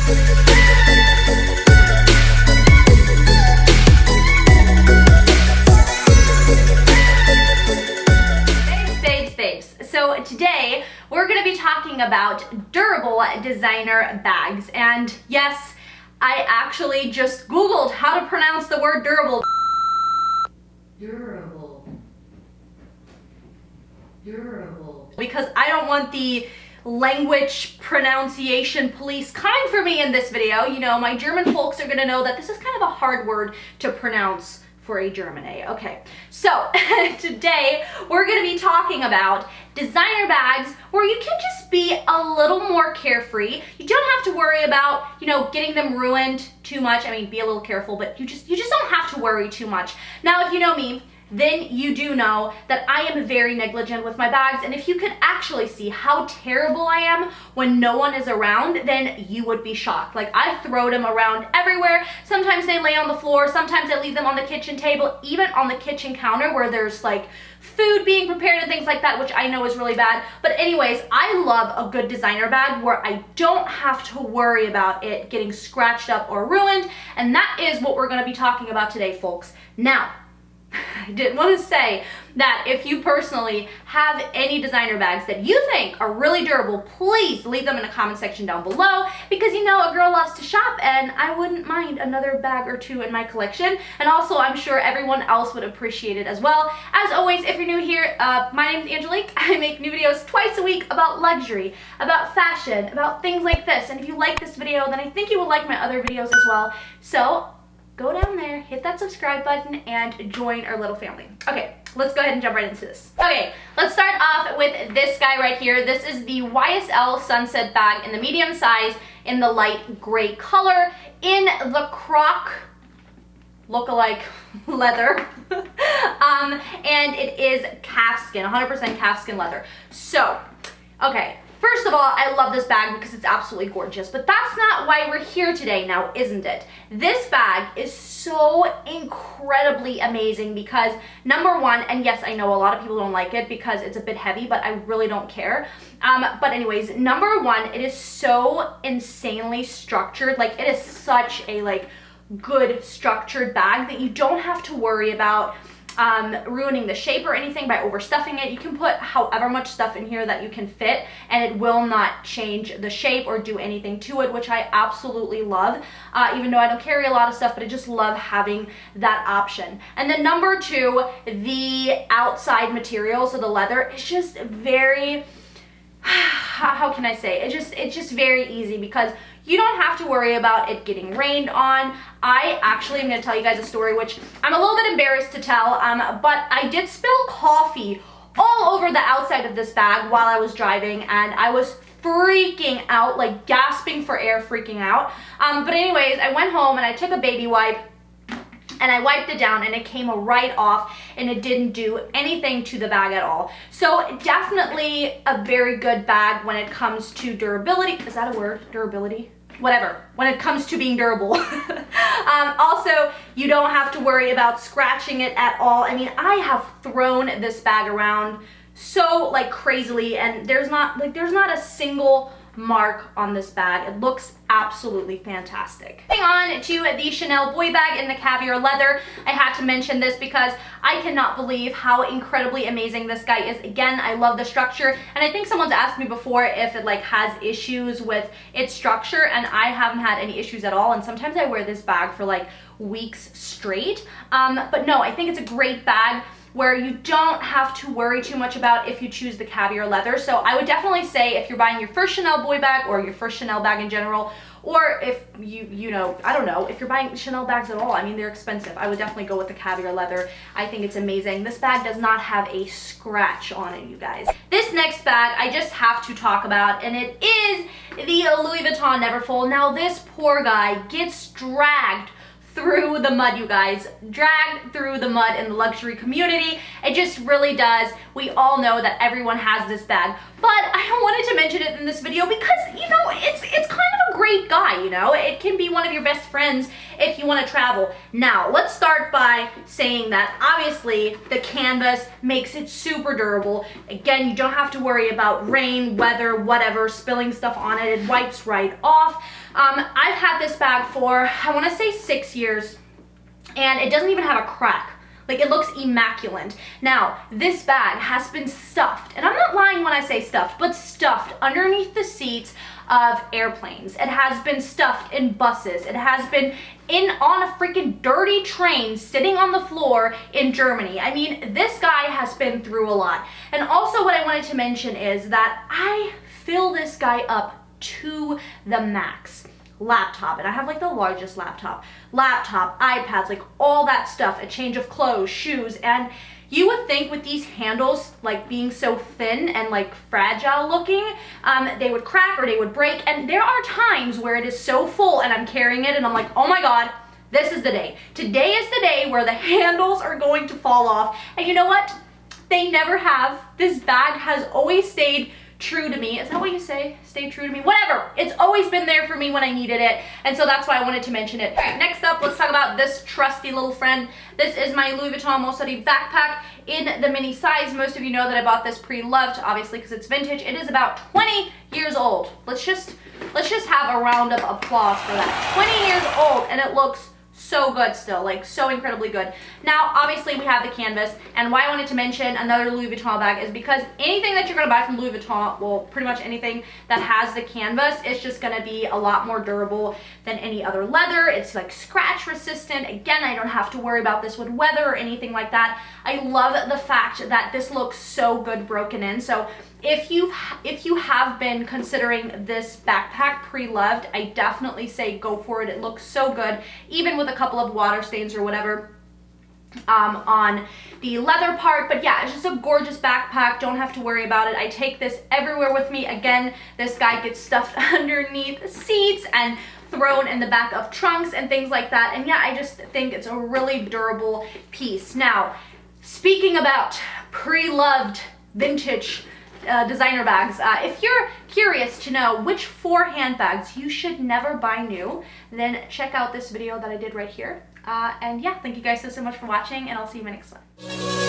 So today we're going to be talking about durable designer bags, and yes, I actually just Googled how to pronounce the word durable. Durable. Because I don't want the language pronunciation police coming for me in this video. You know, my German folks are going to know that this is kind of a hard word to pronounce for a German A. Okay, so today we're going to be talking about designer bags where you can just be a little more carefree. You don't have to worry about, you know, getting them ruined too much. I mean, be a little careful, but you just don't have to worry too much. Now, if you know me, then you do know that I am very negligent with my bags, and if you could actually see how terrible I am when no one is around, then you would be shocked. Like, I throw them around everywhere. Sometimes they lay on the floor, sometimes I leave them on the kitchen table, even on the kitchen counter where there's like food being prepared and things like that, which I know is really bad. But anyways, I love a good designer bag where I don't have to worry about it getting scratched up or ruined, and that is what we're going to be talking about today, folks. Now, I did want to say that if you personally have any designer bags that you think are really durable, please leave them in the comment section down below, because you know a girl loves to shop and I wouldn't mind another bag or two in my collection. And also, I'm sure everyone else would appreciate it as well. As always, if you're new here, my name's Angelique. I make new videos twice a week about luxury, about fashion, about things like this. And if you like this video, then I think you will like my other videos as well. So go down there, hit that subscribe button, and join our little family. Okay, let's go ahead and jump right into this. Okay, let's start off with this guy right here. This is the YSL Sunset bag in the medium size in the light gray color in the croc look-alike leather. And it is calfskin, 100% calfskin leather. So, okay. First of all, I love this bag because it's absolutely gorgeous, but that's not why we're here today now, isn't it? This bag is so incredibly amazing because, number one, and yes, I know a lot of people don't like it because it's a bit heavy, but I really don't care. But anyways, number one, it is so insanely structured. Like, it is such a good structured bag that you don't have to worry about ruining the shape or anything by overstuffing it. You can put however much stuff in here that you can fit, and it will not change the shape or do anything to it, which I absolutely love. Even though I don't carry a lot of stuff, but I just love having that option. And then number two, the outside material, so the leather, is just very, how can I say, it's just very easy because you don't have to worry about it getting rained on. I actually am going to tell you guys a story which I'm a little bit embarrassed to tell, but I did spill coffee all over the outside of this bag while I was driving, and I was freaking out, like gasping for air, freaking out. But anyways, I went home and I took a baby wipe and I wiped it down, and it came right off, and it didn't do anything to the bag at all. So definitely a very good bag when it comes to durability. Is that a word? Durability? Whatever, when it comes to being durable. Also, you don't have to worry about scratching it at all. I mean, I have thrown this bag around so crazily, and there's not a single mark on this bag. It looks absolutely fantastic. Moving on to the Chanel boy bag in the caviar leather. I had to mention this because I cannot believe how incredibly amazing this guy is. Again, I love the structure, and I think someone's asked me before if it has issues with its structure, and I haven't had any issues at all, and sometimes I wear this bag for weeks straight. But no, I think it's a great bag where you don't have to worry too much about if you choose the caviar leather. So I would definitely say if you're buying your first Chanel boy bag or your first Chanel bag in general, or if you know, I don't know, if you're buying Chanel bags at all, I mean, they're expensive, I would definitely go with the caviar leather. I think it's amazing. This bag does not have a scratch on it, you guys. This next bag I just have to talk about, and it is the Louis Vuitton Neverfull. Now, this poor guy gets dragged through the mud, you guys. Dragged through the mud in the luxury community. It just really does. We all know that everyone has this bag, but I wanted to mention it in this video because, you know, it's kind of a great guy, you know. It can be one of your best friends if you want to travel. Now, let's start by saying that obviously the canvas makes it super durable. Again, you don't have to worry about rain, weather, whatever, spilling stuff on it. It wipes right off. I've had this bag for, I want to say 6 years, and it doesn't even have a crack. Like, it looks immaculate. Now, this bag has been stuffed, and I'm not lying when I say stuffed, but stuffed underneath the seats of airplanes. It has been stuffed in buses. It has been on a freaking dirty train sitting on the floor in Germany. I mean, this guy has been through a lot. And also what I wanted to mention is that I fill this guy up to the max. Laptop, and I have like the largest laptop, iPads, like all that stuff, a change of clothes, shoes, and you would think with these handles like being so thin and like fragile looking, they would crack or they would break, and there are times where it is so full and I'm carrying it and I'm like, oh my god, this is the day. Today is the day where the handles are going to fall off, and you know what? They never have. This bag has always stayed true to me. Is that what you say? Stay true to me? Whatever. It's always been there for me when I needed it, and so that's why I wanted to mention it. All right, next up, let's talk about this trusty little friend. This is my Louis Vuitton Mossouri backpack in the mini size. Most of you know that I bought this pre-loved, obviously, because it's vintage. It is about 20 years old. Let's just have a round of applause for that. 20 years old, and it looks so good still, like so incredibly good. Now, obviously we have the canvas, and why I wanted to mention another Louis Vuitton bag is because anything that you're gonna buy from Louis Vuitton, well, pretty much anything that has the canvas, is just gonna be a lot more durable than any other leather. It's like scratch resistant. Again, I don't have to worry about this with weather or anything like that. I love the fact that this looks so good broken in. So if you have been considering this backpack pre-loved, I definitely say go for it. It looks so good, even with a couple of water stains or whatever on the leather part. But yeah, it's just a gorgeous backpack. Don't have to worry about it. I take this everywhere with me. Again, this guy gets stuffed underneath seats and thrown in the back of trunks and things like that. And yeah, I just think it's a really durable piece. Now, speaking about pre-loved vintage designer bags, if you're curious to know which 4 handbags you should never buy new, then check out this video that I did right here. And yeah, thank you guys so much for watching, and I'll see you in my next one.